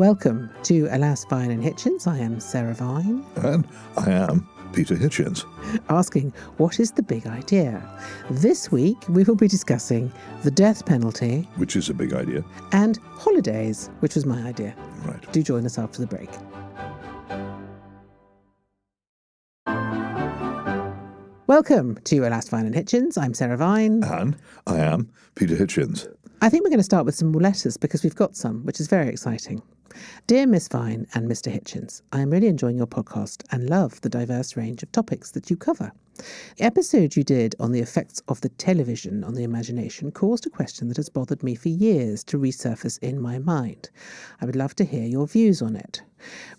Welcome to Alas, Vine and Hitchens. I am Sarah Vine. And I am Peter Hitchens. Asking, what is the big idea? This week we will be discussing the death penalty. Which is a big idea. And holidays, which was my idea. Right. Do join us after the break. Welcome to Alas, Vine and Hitchens. I'm Sarah Vine. And I am Peter Hitchens. I think we're going to start with some more letters because we've got some, which is very exciting. Dear Miss Vine and Mr. Hitchens, I am really enjoying your podcast and love the diverse range of topics that you cover. The episode you did on the effects of the television on the imagination caused a question that has bothered me for years to resurface in my mind. I would love to hear your views on it.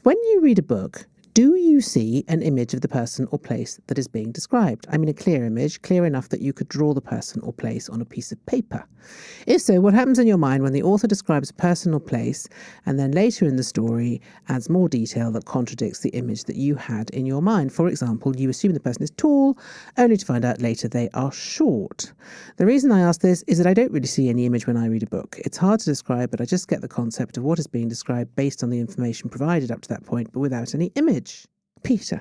When you read a book, do you see an image of the person or place that is being described? I mean a clear image, clear enough that you could draw the person or place on a piece of paper. If so, what happens in your mind when the author describes a person or place and then later in the story adds more detail that contradicts the image that you had in your mind? For example, you assume the person is tall, only to find out later they are short. The reason I ask this is that I don't really see any image when I read a book. It's hard to describe, but I just get the concept of what is being described based on the information provided up to that point, but without any image. Peter.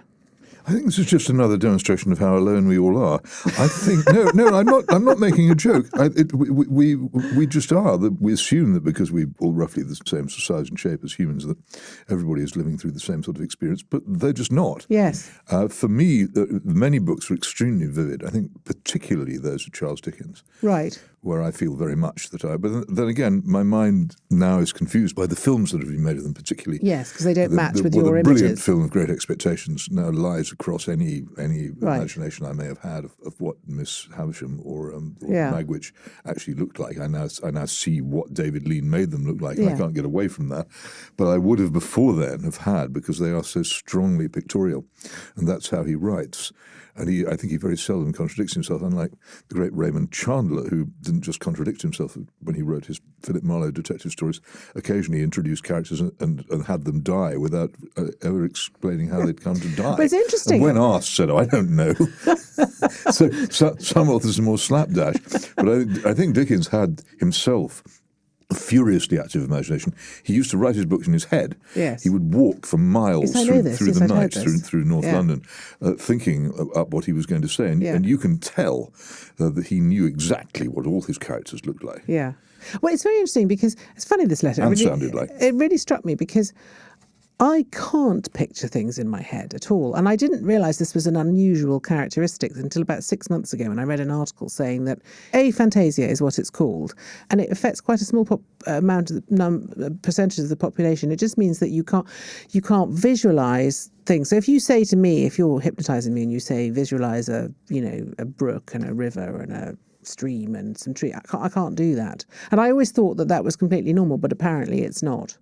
I think this is just another demonstration of how alone we all are. I think I'm not making a joke. We just are. We assume that because we're all roughly the same size and shape as humans, that everybody is living through the same sort of experience, but they're just not. Yes. For me, many books are extremely vivid. I think particularly those of Charles Dickens. Right. Where I feel very much that but then again, my mind now is confused by the films that have been made of them, particularly. Yes, because they don't match with your images. The brilliant film of Great Expectations now lies across any imagination I may have had of what Miss Havisham or Magwitch actually looked like. I now see what David Lean made them look like, and I can't get away from that. But I would have before then have had, because they are so strongly pictorial, and that's how he writes. And I think he very seldom contradicts himself, unlike the great Raymond Chandler, who didn't just contradict himself when he wrote his Philip Marlowe detective stories. Occasionally he introduced characters and had them die without ever explaining how they'd come to die. But it's interesting. And when asked, said, I don't know. so some authors are more slapdash. But I think Dickens had himself a furiously active imagination. He used to write his books in his head. Yes. He would walk for miles through the night, through North London, thinking up what he was going to say. And you can tell that he knew exactly what all his characters looked like. Yeah. Well, it's very interesting because it's funny, this letter. And sounded like. It really struck me because I can't picture things in my head at all. And I didn't realise this was an unusual characteristic until about 6 months ago when I read an article saying that aphantasia is what it's called, and it affects quite a small percentage of the population. It just means that you can't visualise things. So if you say to me, if you're hypnotising me and you say visualise a brook and a river and a stream and some tree, I can't do that. And I always thought that was completely normal, but apparently it's not.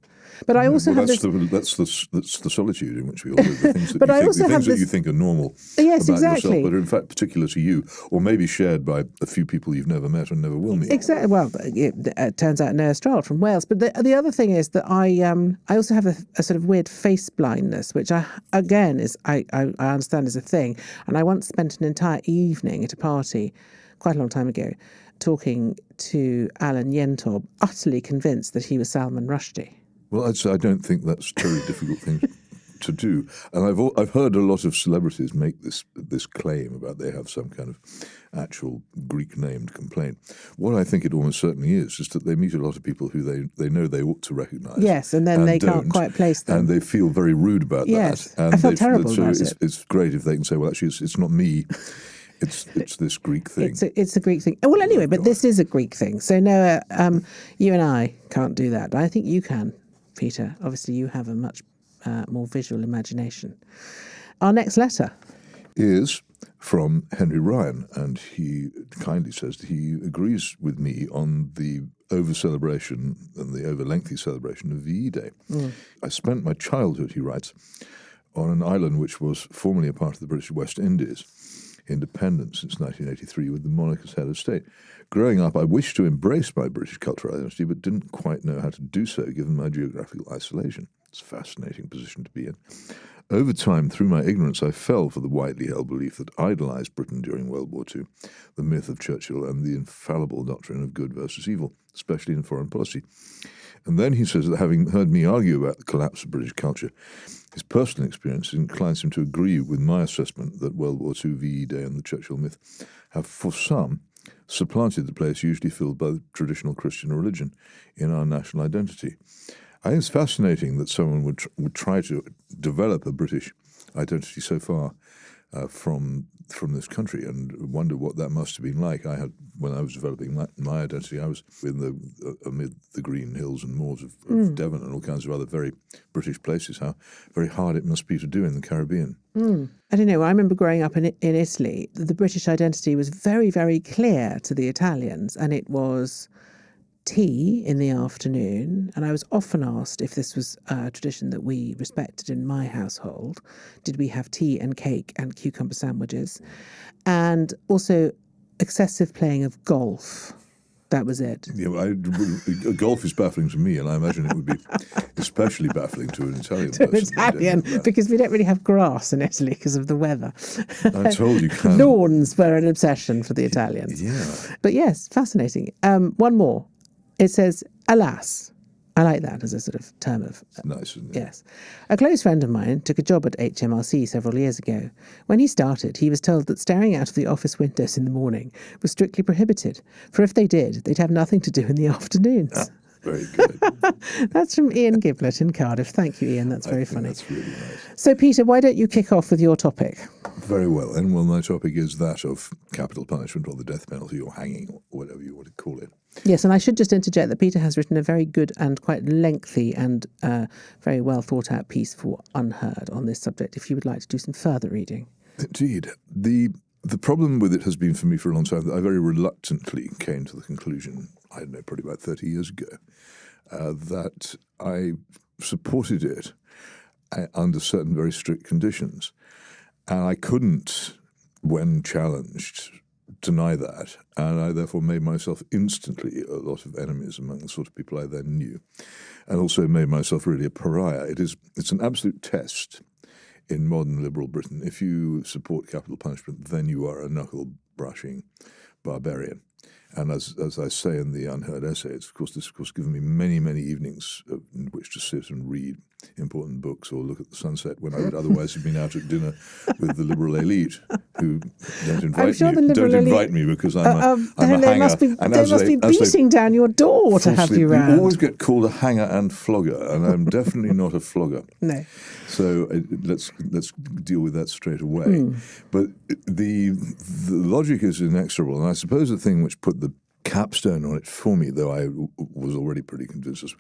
But I also have that's the solitude in which we all live. The things that you think are normal about yourself, but are in fact particular to you, or maybe shared by a few people you've never met and never will meet. Exactly. Well, it turns out Noah Stroud from Wales. But the other thing is that I also have a sort of weird face blindness, which I understand is a thing. And I once spent an entire evening at a party, quite a long time ago, talking to Alan Yentob, utterly convinced that he was Salman Rushdie. Well, I don't think that's a very difficult thing to do. And I've heard a lot of celebrities make this claim about they have some kind of actual Greek-named complaint. What I think it almost certainly is that they meet a lot of people who they know they ought to recognise. Yes, and then they can't quite place them. And they feel very rude about that. And I felt terrible about it. It's great if they can say, well, actually, it's not me. It's this Greek thing. It's a Greek thing. Well, anyway, but this is a Greek thing. So, Noah, you and I can't do that. But I think you can, Peter. Obviously, you have a much more visual imagination. Our next letter is from Henry Ryan, and he kindly says that he agrees with me on the over-celebration and the over-lengthy celebration of VE Day. I spent my childhood, he writes, on an island which was formerly a part of the British West Indies, independent since 1983 with the monarch as head of state. Growing up, I wished to embrace my British cultural identity, but didn't quite know how to do so given my geographical isolation. It's a fascinating position to be in. Over time, through my ignorance, I fell for the widely held belief that idolised Britain during World War II, the myth of Churchill and the infallible doctrine of good versus evil, especially in foreign policy. And then he says that having heard me argue about the collapse of British culture, his personal experience inclines him to agree with my assessment that World War II, VE Day, and the Churchill myth have, for some, supplanted the place usually filled by the traditional Christian religion in our national identity. I think it's fascinating that someone would try to develop a British identity so far from this country, and wonder what that must have been like. When I was developing my identity, I was amid the green hills and moors of Devon and all kinds of other very British places. How very hard it must be to do in the Caribbean. I don't know. I remember growing up in Italy. The British identity was very, very clear to the Italians, and it was tea in the afternoon. And I was often asked if this was a tradition that we respected in my household. Did we have tea and cake and cucumber sandwiches? And also excessive playing of golf. That was it. Yeah, golf is baffling to me, and I imagine it would be especially baffling to an Italian To an person. Italian, because we don't really have grass in Italy because of the weather. I'm told you can. Lawns were an obsession for the Italians. Yeah. But yes, fascinating. One more. It says, alas. I like that as a sort of term of... Nice, isn't it? Yes. A close friend of mine took a job at HMRC several years ago. When he started, he was told that staring out of the office windows in the morning was strictly prohibited, for if they did, they'd have nothing to do in the afternoons. Very good. That's from Ian Giblett in Cardiff. Thank you, Ian. That's very funny. That's really nice. So, Peter, why don't you kick off with your topic? Very well. And well, my topic is that of capital punishment or the death penalty or hanging or whatever you want to call it. Yes, and I should just interject that Peter has written a very good and quite lengthy and very well thought out piece for Unheard on this subject, if you would like to do some further reading. Indeed. The problem with it has been for me for a long time that I very reluctantly came to the conclusion, I don't know, probably about 30 years ago, that I supported it under certain very strict conditions. And I couldn't, when challenged, deny that. And I therefore made myself instantly a lot of enemies among the sort of people I then knew. And also made myself really a pariah. It's an absolute test in modern liberal Britain. If you support capital punishment, then you are a knuckle-brushing barbarian. And as I say in the Unheard essay, this has given me many, many evenings in which to sit and read important books or look at the sunset when I would otherwise have been out at dinner with the liberal elite who don't invite me because I'm a hanger. They must be beating down your door to have you round. You always get called a hanger and flogger, and I'm definitely not a flogger. No. So let's deal with that straight away. But the logic is inexorable, and I suppose the thing which put the capstone on it for me, though I was already pretty convinced, is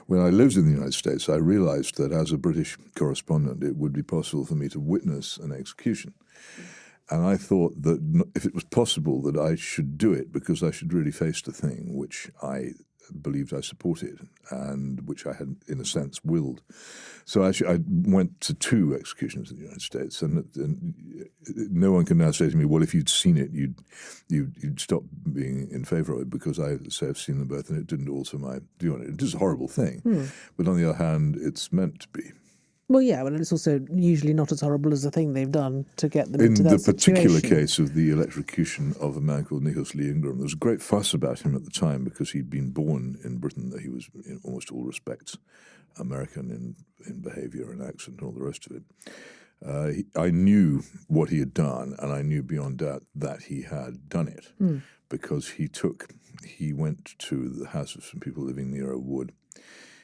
when I lived in the United States, I realized that as a British correspondent, it would be possible for me to witness an execution. And I thought that if it was possible that I should do it because I should really face the thing which I believed I supported and which I had, in a sense, willed. So I went to 2 executions in the United States, and no one can now say to me, well, if you'd seen it, you'd stop being in favour of it, because I say I've seen them both and it didn't alter my view on it. It is a horrible thing, but on the other hand, it's meant to be. Well, yeah, well, it's also usually not as horrible as the thing they've done to get them into that situation. In the particular case of the electrocution of a man called Nicholas Lee Ingram, there was a great fuss about him at the time because he'd been born in Britain, that he was in almost all respects American in behaviour and accent and all the rest of it. I knew what he had done, and I knew beyond doubt that he had done it because he went to the house of some people living near a wood.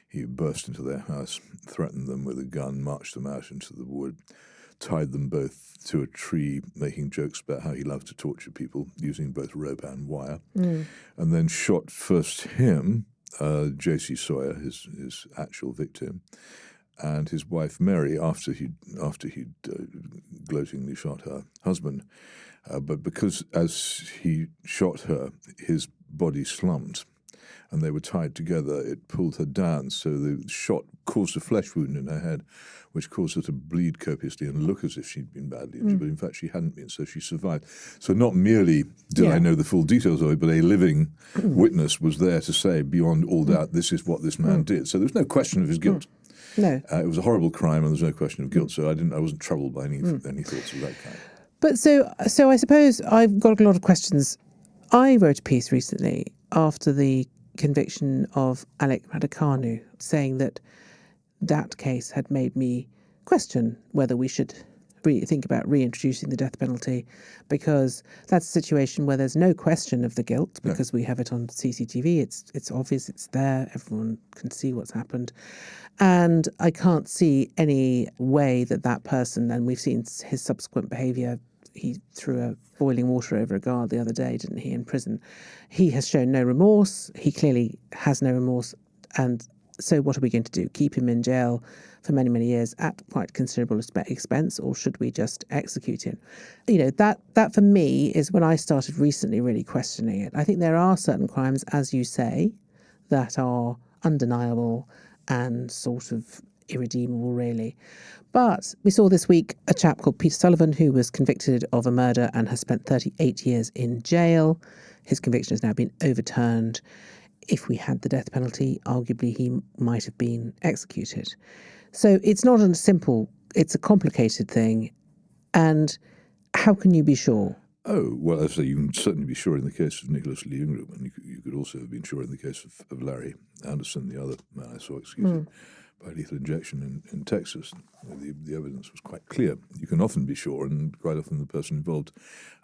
He burst into their house, threatened them with a gun, marched them out into the wood, tied them both to a tree, making jokes about how he loved to torture people using both rope and wire, and then shot first him, J.C. Sawyer, his actual victim, and his wife Mary after he'd gloatingly shot her husband. But because as he shot her, his body slumped, and they were tied together, it pulled her down. So the shot caused a flesh wound in her head, which caused her to bleed copiously and look as if she'd been badly injured, but in fact she hadn't been, so she survived. So not merely did I know the full details of it, but a living witness was there to say, beyond all doubt, this is what this man did. So there was no question of his guilt. No. It was a horrible crime, and there was no question of guilt, so I wasn't troubled by any thoughts of that kind. But so I suppose I've got a lot of questions. I wrote a piece recently after the conviction of Alec Raducanu, saying that that case had made me question whether we should think about reintroducing the death penalty, because that's a situation where there's no question of the guilt, because we have it on CCTV. It's obvious, it's there, everyone can see what's happened. And I can't see any way that person, and we've seen his subsequent behaviour, he threw a boiling water over a guard the other day, didn't he, in prison? He has shown no remorse. He clearly has no remorse. And so what are we going to do? Keep him in jail for many, many years at quite considerable expense, or should we just execute him? You know, that for me is when I started recently really questioning it. I think there are certain crimes, as you say, that are undeniable and sort of irredeemable, really. But we saw this week a chap called Peter Sullivan, who was convicted of a murder and has spent 38 years in jail. His conviction has now been overturned. If we had the death penalty, arguably he might have been executed. So it's not a simple, it's a complicated thing. And how can you be sure? Oh, well, as I say, you can certainly be sure in the case of Nicholas Leungrum, and you could also have been sure in the case of Larry Anderson, the other man I saw executed by lethal injection in Texas. The evidence was quite clear. You can often be sure, and quite often the person involved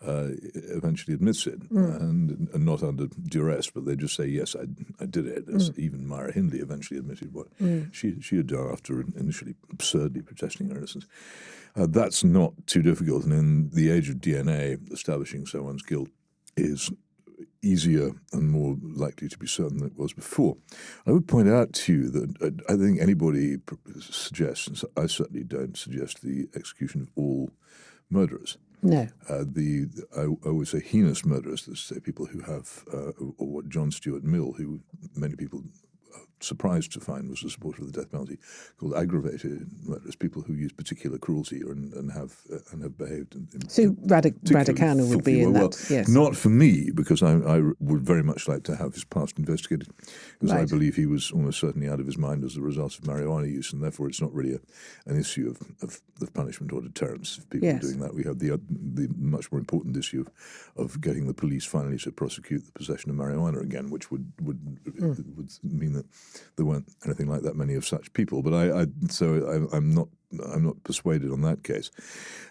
eventually admits it, and not under duress, but they just say, yes, I did it, as even Myra Hindley eventually admitted what she had done after initially absurdly protesting her innocence. That's not too difficult, and in the age of DNA, establishing someone's guilt is easier and more likely to be certain than it was before. I would point out to you that I think anybody suggests, and I certainly don't suggest, the execution of all murderers. No. I always say heinous murderers, say people who have, or what John Stuart Mill, who many people surprised to find was a supporter of the death penalty, called aggravated murderers, people who use particular cruelty and have behaved. So Raducanu would be in that, yes. Not for me, because I would very much like to have his past investigated, because I believe he was almost certainly out of his mind as a result of marijuana use, and therefore it's not really an issue of punishment or deterrence if people are doing that. We have the much more important issue of getting the police finally to prosecute the possession of marijuana again, which would mean that there weren't anything like that many of such people. But I'm not persuaded on that case.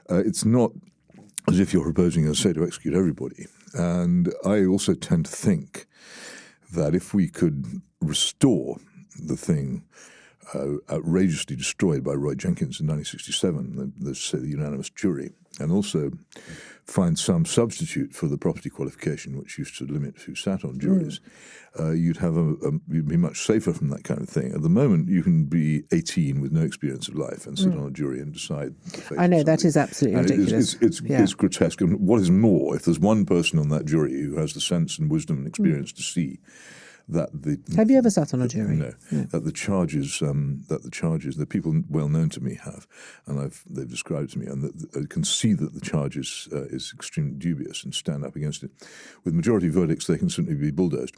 It's not as if you're proposing, as I say, to execute everybody. And I also tend to think that if we could restore the thing outrageously destroyed by Roy Jenkins in 1967, the unanimous jury, and also find some substitute for the property qualification, which used to limit who sat on juries, you'd be much safer from that kind of thing. At the moment, you can be 18 with no experience of life and sit on a jury and decide. I know, that is absolutely ridiculous. It's grotesque. And what is more, if there's one person on that jury who has the sense and wisdom and experience to see that have you ever sat on a jury? No. That the charges that people well known to me have, and they've described to me, and that can see that the charges is extremely dubious and stand up against it. With majority verdicts, they can simply be bulldozed,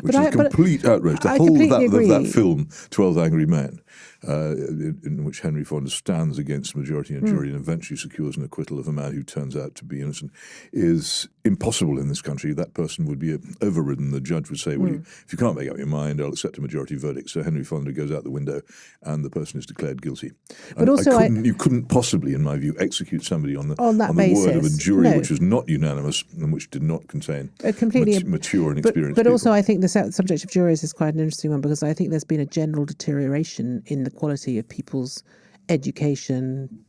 which is a complete outrage. The whole of that film, 12 Angry Men, in which Henry Fonda stands against majority and jury and eventually secures an acquittal of a man who turns out to be innocent, is impossible in this country. That person would be overridden. The judge would say, well, if you can't make up your mind, I'll accept a majority verdict. So Henry Fonda goes out the window and the person is declared guilty. But also you couldn't possibly, in my view, execute somebody on the word of a jury which was not unanimous and which did not contain mature and experienced But people. also I think the subject of juries is quite an interesting one, because I think there's been a general deterioration in the quality of people's education,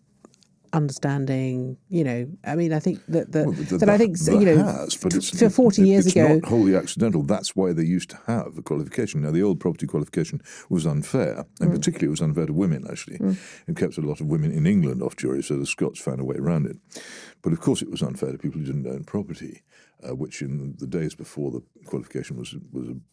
understanding. I mean, I think that for 40 years ago, it's not wholly accidental. That's why they used to have a qualification. Now, the old property qualification was unfair, and particularly it was unfair to women. Actually, it kept a lot of women in England off juries, so the Scots found a way around it. But of course, it was unfair to people who didn't own property, which in the days before the qualification was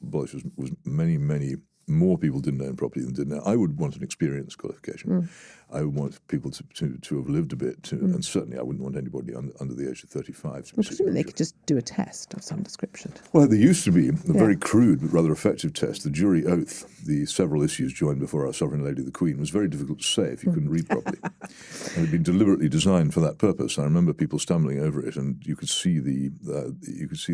abolished was many more people didn't own property than did now. I would want an experience qualification. I would want people to have lived a bit, and certainly I wouldn't want anybody under the age of 35. Well, presumably they could just do a test of some description. Well, there used to be a very crude but rather effective test. The jury oath, the several issues joined before our sovereign lady the Queen, was very difficult to say if you couldn't read properly. And it had been deliberately designed for that purpose. I remember people stumbling over it, and you could see the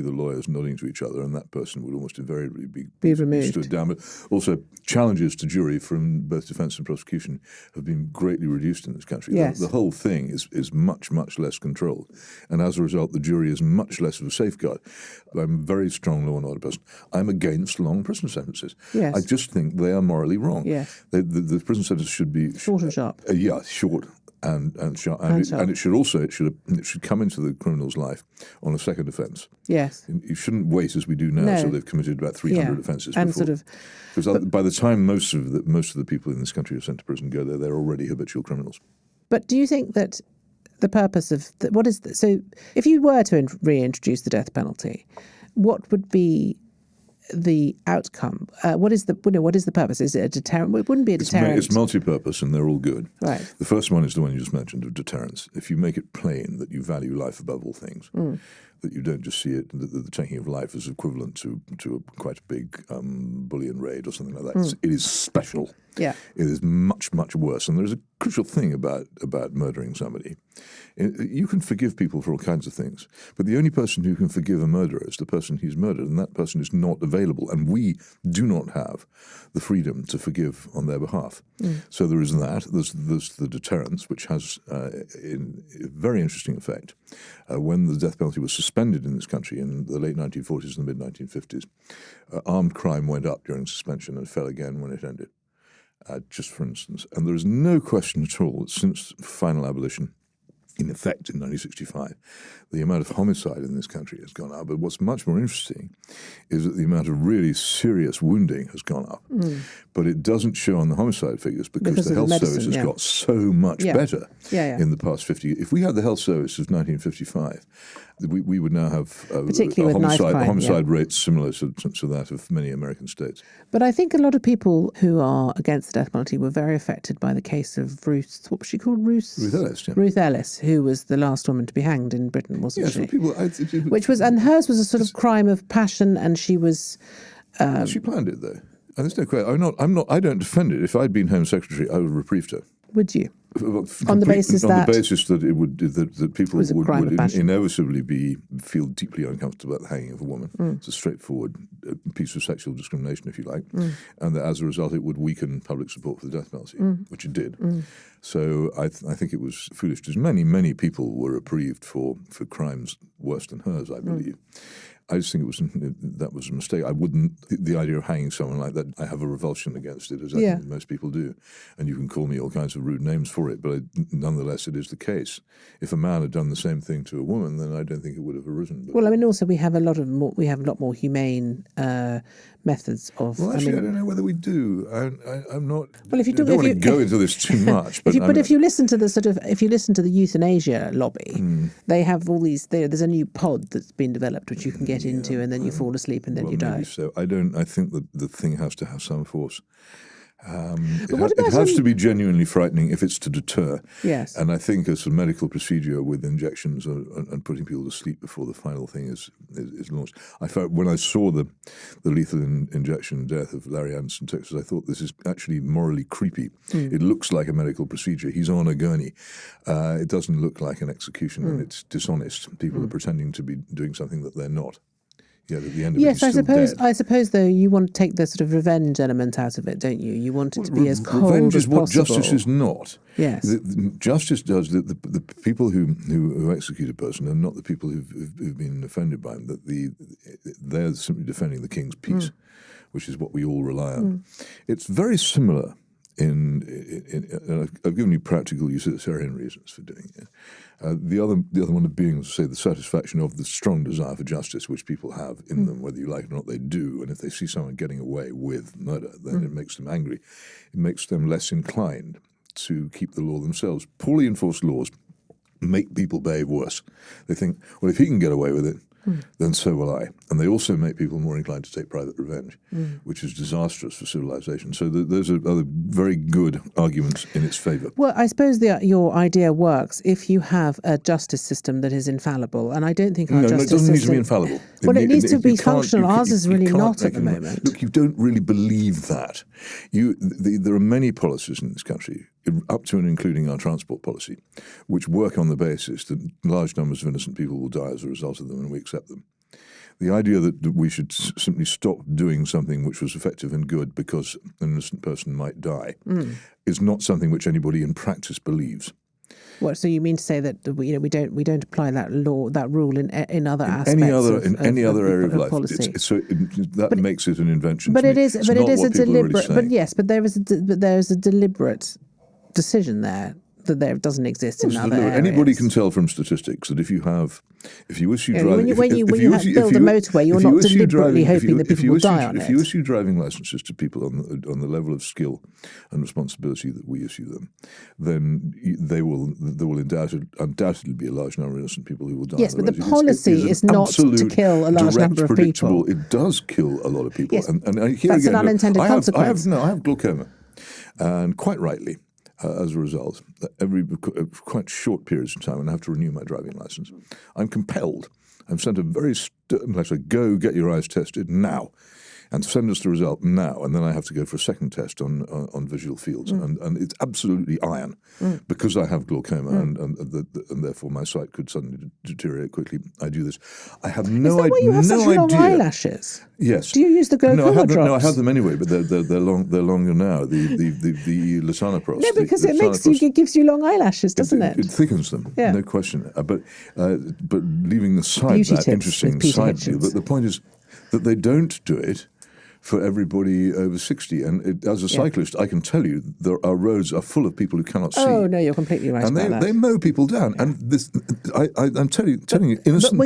lawyers nodding to each other, and that person would almost invariably be removed. Stood down. But also, challenges to jury from both defence and prosecution have been greatly reduced in this country. Yes. The whole thing is much, much less controlled. And as a result, the jury is much less of a safeguard. I'm a very strong law and order person. I'm against long prison sentences. Yes. I just think they are morally wrong. Yes. The prison sentence should be... Short and sharp. Short and sharp. And it should come into the criminal's life on a second offence. Yes. You shouldn't wait, as we do now, so they've committed about 300 offences and before. Because by the time most of the people in this country are sent to prison go there, they're already habitual criminals. But do you think that the purpose of so if you were to reintroduce the death penalty, what would be the outcome? What is the purpose? Is it a deterrent? Well, it wouldn't be a deterrent. It's multi-purpose, and they're all good. Right. The first one is the one you just mentioned, of deterrence. If you make it plain that you value life above all things, that you don't just see it, that the taking of life is equivalent to quite a big bullion raid or something like that. It is special. Yeah. It is much, much worse. And there's a crucial thing about murdering somebody. You can forgive people for all kinds of things, but the only person who can forgive a murderer is the person he's murdered, and that person is not available. And we do not have the freedom to forgive on their behalf. So there is that. There's the deterrence, which has a very interesting effect. When the death penalty was suspended in this country in the late 1940s and the mid-1950s, armed crime went up during suspension and fell again when it ended. Just for instance. And there is no question at all that since final abolition, in effect in 1965, the amount of homicide in this country has gone up. But what's much more interesting is that the amount of really serious wounding has gone up. But it doesn't show on the homicide figures because the health service has got so much better in the past 50 years. If we had the health service of 1955, we would now have particularly with homicide rates similar to that of many American states. But I think a lot of people who are against the death penalty were very affected by the case of Ruth, what was she called? Ruth Ellis, yeah. Ruth Ellis, who was the last woman to be hanged in Britain, wasn't she? Well, and hers was a sort of crime of passion, and she was... she planned it, though. And there's no question. I don't defend it. If I'd been Home Secretary, I would have reprieved her. Would you? On the basis that it would that people would inevitably feel deeply uncomfortable about the hanging of a woman. It's a straightforward piece of sexual discrimination, if you like, and that as a result it would weaken public support for the death penalty, which it did. So I think it was foolish. Because many people were reprieved for crimes worse than hers, I believe. I just think that was a mistake. I wouldn't. The idea of hanging someone like that, I have a revulsion against it, as I think most people do. And you can call me all kinds of rude names for it, but nonetheless, it is the case. If a man had done the same thing to a woman, then I don't think it would have arisen. But, well, I mean, also we have a lot more humane methods of. Well, actually, I don't know whether we do. I'm not. Well, if you do, I don't want to go into this too much. But if you listen to the euthanasia lobby, they have all these. There's a new pod that's been developed which you can get into, and then you fall asleep, and then you die. Maybe so. I think that the thing has to have some force. It has to be genuinely frightening if it's to deter. Yes. And I think as a medical procedure with injections and putting people to sleep before the final thing is launched. I felt when I saw the lethal injection death of Larry Anderson, Texas, I thought this is actually morally creepy. It looks like a medical procedure. He's on a gurney. It doesn't look like an execution, and it's dishonest. People are pretending to be doing something that they're not. Yeah, at the end of yes, it, I suppose though you want to take the sort of revenge element out of it, don't you? You want it to be as cold revenge as is what possible. Justice is not. Yes, justice does the people who execute a person are not the people who've been offended by him. That they're simply defending the king's peace, which is what we all rely on. It's very similar. I've given you practical utilitarian reasons for doing it. The other one being, say, the satisfaction of the strong desire for justice, which people have in them, whether you like it or not, they do. And if they see someone getting away with murder, then it makes them angry. It makes them less inclined to keep the law themselves. Poorly enforced laws make people behave worse. They think, well, if he can get away with it, then so will I. And they also make people more inclined to take private revenge, which is disastrous for civilization. So those are other very good arguments in its favour. Well, I suppose your idea works if you have a justice system that is infallible, and I don't think our justice system... No, it doesn't need to be infallible. Well, it needs to be functional. Ours is really not at the moment. Look, you don't really believe that. There are many policies in this country, up to and including our transport policy, which work on the basis that large numbers of innocent people will die as a result of them, and we accept them. The idea that we should simply stop doing something which was effective and good because an innocent person might die is not something which anybody in practice believes. What? So you mean to say that we don't apply that rule in other aspects in any other area of life? Policy. That makes it an invention. But to it me. is. It's but not it is what a people are really deliberate. saying. But yes, but there is a deliberate decision there that there doesn't exist in other areas. Anybody can tell from statistics that if you issue driving... When you build a motorway, you're not deliberately hoping that people will die on it. If you issue driving licenses to people on the level of skill and responsibility that we issue them, then there will undoubtedly be a large number of innocent people who will die. Yes, but the policy is not to kill a large number of people. It does kill a lot of people. Yes, and here that's again, an unintended consequence. I have glaucoma, and quite rightly, as a result, every quite short periods of time when I have to renew my driving license, I'm compelled. I'm sent a very stern letter, go get your eyes tested now, and send us the result now. And then I have to go for a second test on visual fields. And it's absolutely iron because I have glaucoma and therefore my sight could suddenly deteriorate quickly. I do this. I have no idea. Is that why you have such long eyelashes? Yes. Do you use the glaucoma drops? No, I have them anyway, but they're longer now. The Lasanaprost. No, because it gives you long eyelashes, doesn't it? It thickens them, no question. But leaving aside Beauty that interesting side view, but the point is that they don't do it for everybody over 60. And as a cyclist, I can tell you our roads are full of people who cannot see. Oh, no, you're completely right about that. And they mow people down. Yeah. And this, I'm telling you, innocent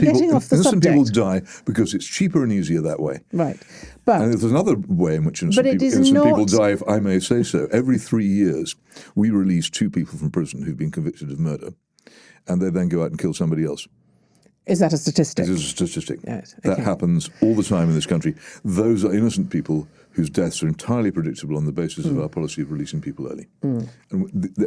people die because it's cheaper and easier that way. Right. But there's another way in which innocent people die, if I may say so. Every 3 years, we release 2 people from prison who've been convicted of murder, and they then go out and kill somebody else. Is that a statistic? It is a statistic. Yes, okay. That happens all the time in this country. Those are innocent people whose deaths are entirely predictable on the basis of our policy of releasing people early. And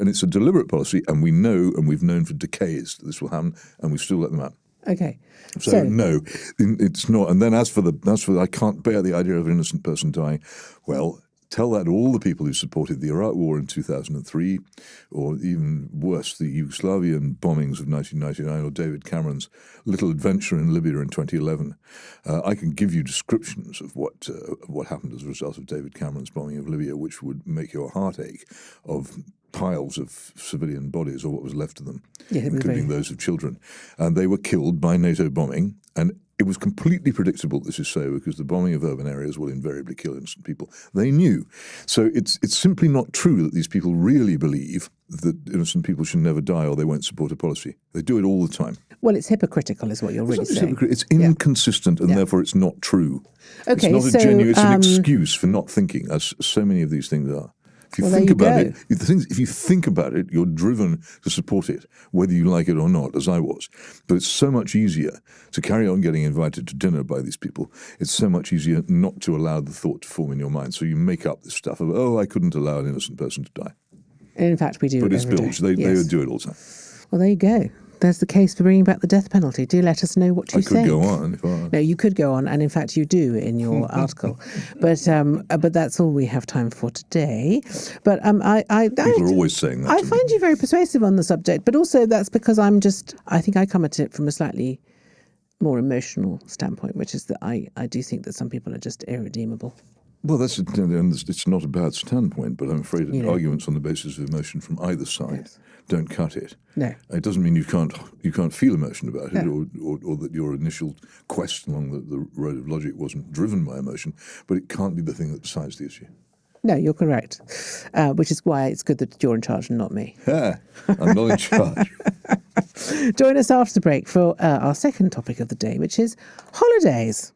it's a deliberate policy, and we know, and we've known for decades that this will happen, and we still let them out. Okay. So no, it's not. And then as for the I can't bear the idea of an innocent person dying. Well, tell that to all the people who supported the Iraq War in 2003, or even worse, the Yugoslavian bombings of 1999, or David Cameron's little adventure in Libya in 2011. I can give you descriptions of what happened as a result of David Cameron's bombing of Libya, which would make your heart ache, of piles of civilian bodies, or what was left of them, including those of children. And they were killed by NATO bombing, and it was completely predictable this is so, because the bombing of urban areas will invariably kill innocent people. They knew. So it's simply not true that these people really believe that innocent people should never die or they won't support a policy. They do it all the time. Well, it's hypocritical is what you're really saying. It's inconsistent and therefore it's not true. Okay, it's not a genuine, it's an excuse for not thinking, as so many of these things are. If you think about it, if you think about it, you're driven to support it, whether you like it or not, as I was. But it's so much easier to carry on getting invited to dinner by these people. It's so much easier not to allow the thought to form in your mind. So you make up this stuff of, I couldn't allow an innocent person to die. And in fact, we do. But it's bilge. They do it all the time. Well, there you go. There's the case for bringing back the death penalty. Do let us know what you think. I could go on if I... No, you could go on, and in fact you do in your article. But that's all we have time for today. But people are always saying that. I find you very persuasive on the subject, but also that's because I think I come at it from a slightly more emotional standpoint, which is that I do think that some people are just irredeemable. Well, it's not a bad standpoint, but I'm afraid that arguments on the basis of emotion from either side don't cut it. No, it doesn't mean you can't feel emotion about it, or that your initial quest along the road of logic wasn't driven by emotion. But it can't be the thing that decides the issue. No, you're correct. Which is why it's good that you're in charge and not me. I'm not in charge. Join us after the break for our second topic of the day, which is holidays.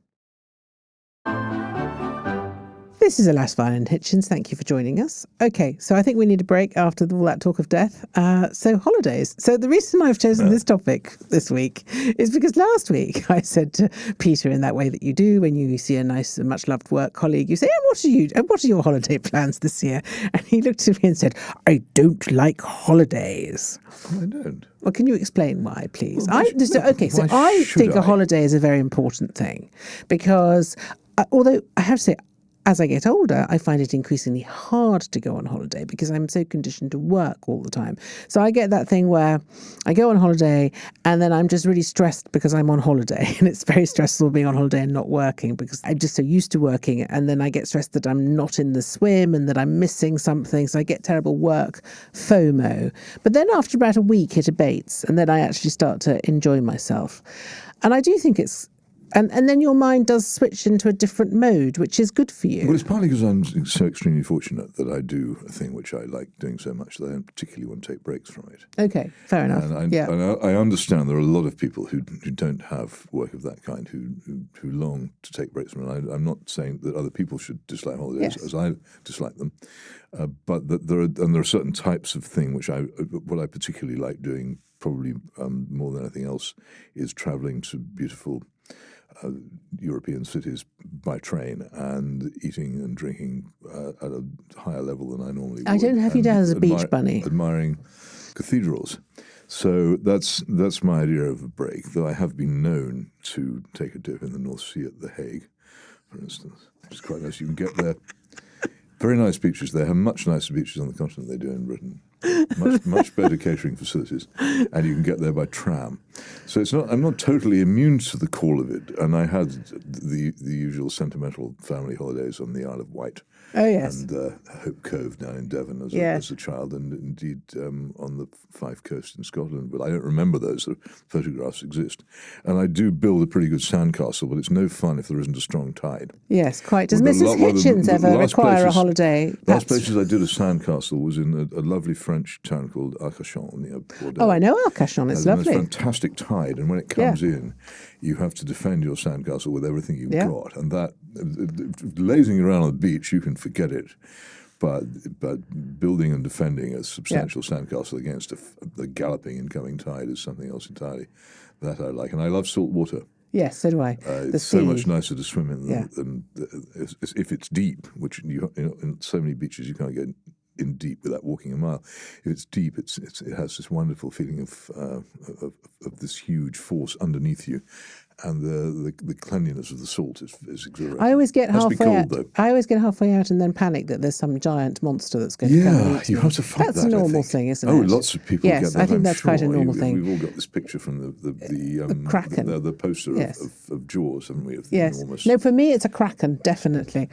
This is Alas Vine and Hitchens. Thank you for joining us. Okay, so I think we need a break after all that talk of death. So holidays. So the reason I've chosen this topic this week is because last week I said to Peter, in that way that you do when you see a nice and much loved work colleague, you say, what are your holiday plans this year? And he looked at me and said, I don't like holidays. I don't. Well, can you explain why, please? Well, I think a holiday is a very important thing because although I have to say, as I get older, I find it increasingly hard to go on holiday because I'm so conditioned to work all the time. So I get that thing where I go on holiday and then I'm just really stressed because I'm on holiday. And it's very stressful being on holiday and not working because I'm just so used to working. And then I get stressed that I'm not in the swim and that I'm missing something. So I get terrible work FOMO. But then after about a week, it abates. And then I actually start to enjoy myself. And I do think it's And then your mind does switch into a different mode, which is good for you. Well, it's partly because I'm so extremely fortunate that I do a thing which I like doing so much that I don't particularly want to take breaks from it. Okay, fair enough. And I understand there are a lot of people who don't have work of that kind who long to take breaks from it. I'm not saying that other people should dislike holidays as I dislike them, but that there are certain types of thing which what I particularly like doing, probably more than anything else, is travelling to beautiful European cities by train and eating and drinking at a higher level than I normally would. I don't have you down as a beach bunny. Admiring cathedrals. So that's my idea of a break, though I have been known to take a dip in the North Sea at The Hague, for instance. It's quite nice. You can get there. Very nice beaches there. Have much nicer beaches on the continent than they do in Britain. Much better catering facilities, and you can get there by tram. So I'm not totally immune to the call of it. And I had the usual sentimental family holidays on the Isle of Wight. Oh yes, and Hope Cove down in Devon as a child, and indeed on the Fife Coast in Scotland. But I don't remember those. The photographs exist, and I do build a pretty good sandcastle. But it's no fun if there isn't a strong tide. Yes, quite. Does Mrs. Hitchens ever require a holiday? Last places I did a sandcastle was in a lovely French town called Arcachon near Bordeaux. Oh, I know Arcachon. It's lovely. There's a fantastic tide, and when it comes in, you have to defend your sandcastle with everything you've got. And that, lazing around on the beach, you can forget it. But building and defending a substantial sandcastle against a galloping incoming tide is something else entirely that I like. And I love salt water. Yes, so do I. It's so much nicer to swim in than if it's deep, which in so many beaches you can't get in deep without walking a mile. If it's deep, it has this wonderful feeling of this huge force underneath you, and the cleanliness of the salt is exhilarating. I always get halfway out. Though. I always get halfway out and then panic that there's some giant monster that's going to come and eat you me. have to fight That's that. a normal thing, isn't it? Oh, lots of people get that. Yes, I think that's quite a normal thing. We've all got this picture from the kraken. The poster of Jaws, haven't we? Of the enormous. No, for me it's a kraken, definitely.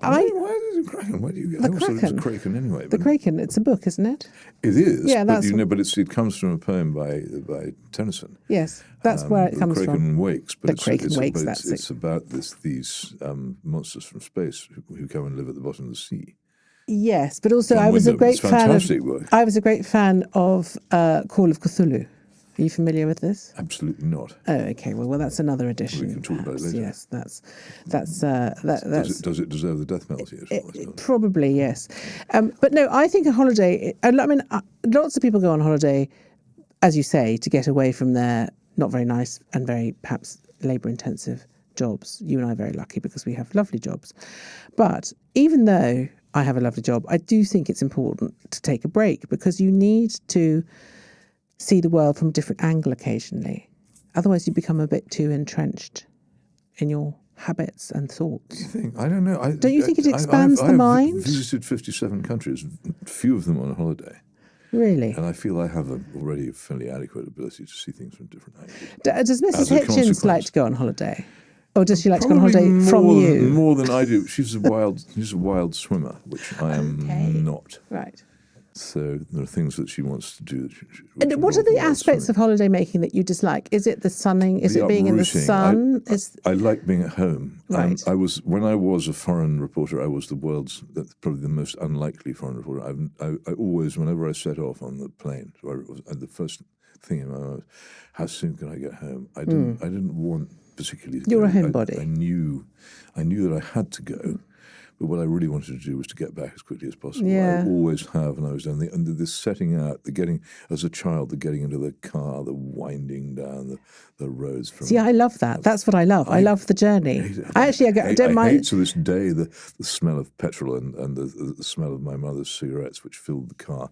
Why is it a kraken? Why do you get? I always thought it was a kraken anyway. The kraken. It's a book, isn't it? It is. Yeah, but it comes from a poem by Tennyson. Yes, that's where it comes from. The Kraken Wakes. But it's about these monsters from space who come and live at the bottom of the sea. Yes, but also I was a great fan of Call of Cthulhu. Are you familiar with this? Absolutely not. Oh, okay. Well, that's another edition. We can talk about it later. Yes, that's. Does it deserve the death penalty? Probably yes, but no. I think a holiday. I mean, lots of people go on holiday, as you say, to get away from their not very nice and very perhaps labour-intensive jobs. You and I are very lucky because we have lovely jobs. But even though I have a lovely job, I do think it's important to take a break because you need to see the world from a different angle occasionally. Otherwise, you become a bit too entrenched in your habits and thoughts. I don't know. Don't you think it expands the mind? I've visited 57 countries, few of them on a holiday. Really? And I feel I have already a fairly adequate ability to see things from different angles. Does Mrs. Hitchens like to go on holiday? Or does she like to go on holiday from you? More than I do. She's a wild swimmer, which I am not. Right. So there are things that she wants to do. And what are the aspects of holiday making that you dislike? Is it the sunning? Is it being in the sun? I like being at home. Right. When I was a foreign reporter, I was probably the most unlikely foreign reporter. I always, whenever I set off on the plane, the first thing in my mind was, how soon can I get home? I didn't want particularly to You're go. a homebody. I knew that I had to go. But what I really wanted to do was to get back as quickly as possible. Yeah. I always have, and I was down there. And this setting out, as a child, the getting into the car, the winding down the roads. See, I love that. That's what I love. I love the journey. I don't mind. I hate to this day the smell of petrol and the smell of my mother's cigarettes, which filled the car.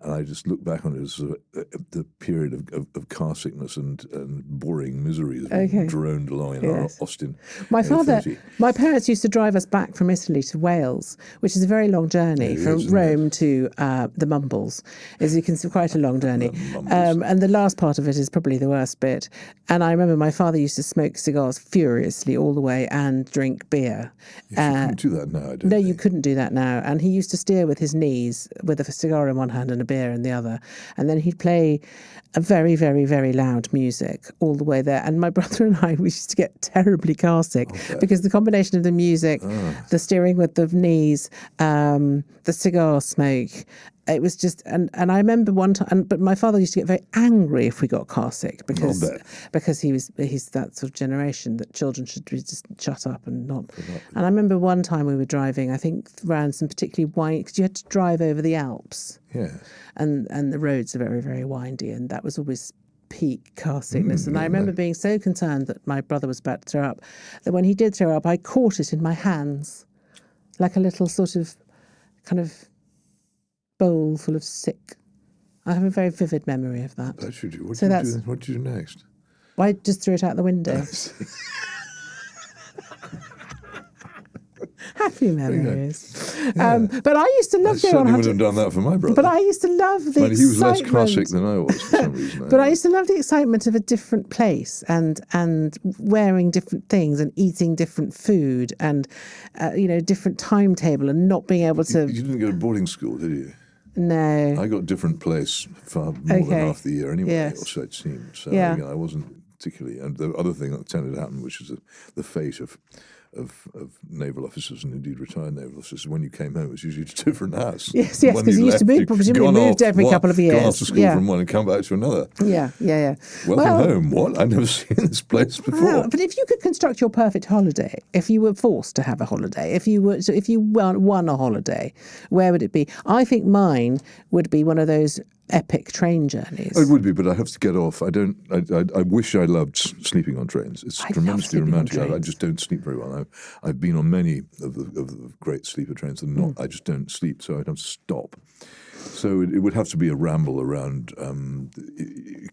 And I just look back on it as the period of car sickness and boring misery as we droned along in our Austin. My parents used to drive us back from Italy to Wales, which is a very long journey from Rome to the Mumbles. As you can see, quite a long journey. And the last part of it is probably the worst bit. And I remember my father used to smoke cigars furiously all the way and drink beer. You couldn't do that now, No, you couldn't do that now. And he used to steer with his knees, with a cigar in one hand and a beer in the other. And then he'd play a very, very, very loud music all the way there. And my brother and I, we used to get terribly car sick because the combination of the music, the steering with the knees, the cigar smoke, it was just, and I remember one time, but my father used to get very angry if we got car sick because he's that sort of generation that children should just shut up and not. And I remember one time we were driving, I think around some particularly windy, because you had to drive over the Alps. Yeah. And the roads are very, very windy, and that was always peak car sickness. And I remember being so concerned that my brother was about to throw up, that when he did throw up, I caught it in my hands, like a little sort of kind of bowl full of sick. I have a very vivid memory of that. That should you. What did you do next? Well, I just threw it out the window. Happy memories. Yeah. But I used to love going on. I certainly would have done that for my brother. But I used to love the excitement. He was less car sick than I was for some reason. But I used to love the excitement of a different place and wearing different things and eating different food and different timetable and not being able to. You didn't go to boarding school, did you? No. I got different place for more than half the year anyway, or so it seemed. So I wasn't particularly. And the other thing that tended to happen, which is the fate of naval officers and indeed retired naval officers, when you came home, it was usually a different house. Yes, because you used to move, presumably moved every couple of years. Gone off to school from one and come back to another. Yeah. Welcome home. What? I've never seen this place before. Well, but if you could construct your perfect holiday, if you were forced to have a holiday, if you won a holiday, where would it be? I think mine would be one of those epic train journees. It would be, but I have to get off. I wish I loved sleeping on trains. It's tremendously romantic. I just don't sleep very well. I've been on many of the great sleeper trains, and I just don't sleep, so I'd have to stop. So it would have to be a ramble around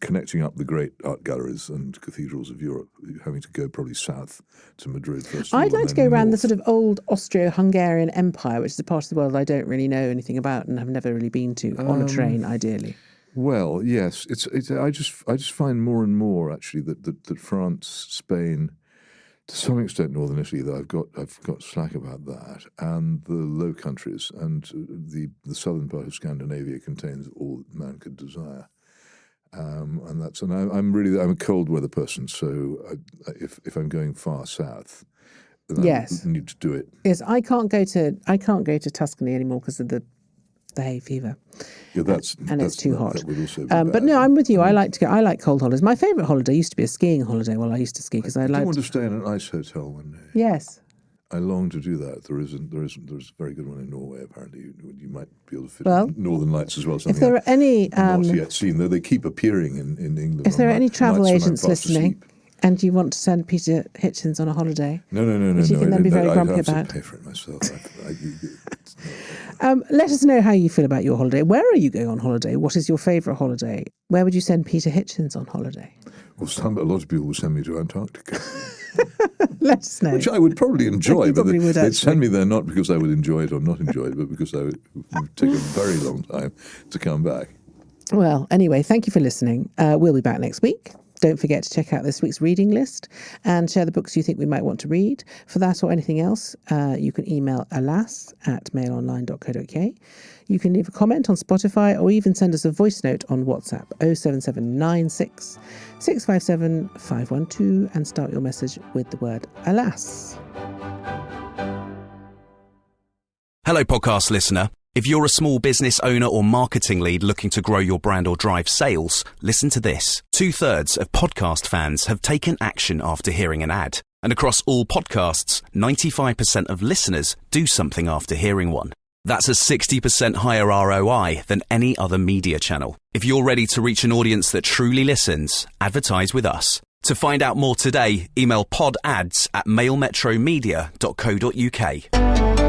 connecting up the great art galleries and cathedrals of Europe, having to go probably south to Madrid first. I'd like to go around the sort of old Austro-Hungarian Empire, which is a part of the world I don't really know anything about and have never really been to, on a train, ideally. Well, yes, I just find more and more actually that France, Spain, to some extent Northern Italy, though I've got slack about that, and the Low Countries and the southern part of Scandinavia contains all that man could desire, I'm a cold weather person, so if I'm going far south, then I need to do it. Yes, I can't go to Tuscany anymore because of the hay fever. Yeah, it's too hot. That would also be bad. But no, I'm with you. I like to go. I like cold holidays. My favourite holiday used to be a skiing holiday. Well, I used to ski because I liked. I want to stay in an ice hotel one day. Yes. I long to do that. There's a very good one in Norway. Apparently, you might be able to fit in Northern Lights as well. If there are any, not yet seen, though they keep appearing in England. If there are any travel agents listening, and you want to send Peter Hitchens on a holiday, no, which you can then be very grumpy about. I have to pay for it myself. Let us know how you feel about your holiday. Where are you going on holiday? What is your favourite holiday? Where would you send Peter Hitchens on holiday? Well, a lot of people will send me to Antarctica. Let us know. Which I would probably enjoy, but they'd send me there not because I would enjoy it or not enjoy it, but because it would take a very long time to come back. Well, anyway, thank you for listening. We'll be back next week. Don't forget to check out this week's reading list and share the books you think we might want to read. For that or anything else, you can email alas@mailonline.co.uk. You can leave a comment on Spotify or even send us a voice note on WhatsApp 07796 657 512 and start your message with the word alas. Hello, podcast listener. If you're a small business owner or marketing lead looking to grow your brand or drive sales, listen to this. 2/3 of podcast fans have taken action after hearing an ad. And across all podcasts, 95% of listeners do something after hearing one. That's a 60% higher ROI than any other media channel. If you're ready to reach an audience that truly listens, advertise with us. To find out more today, email podads@mailmetromedia.co.uk.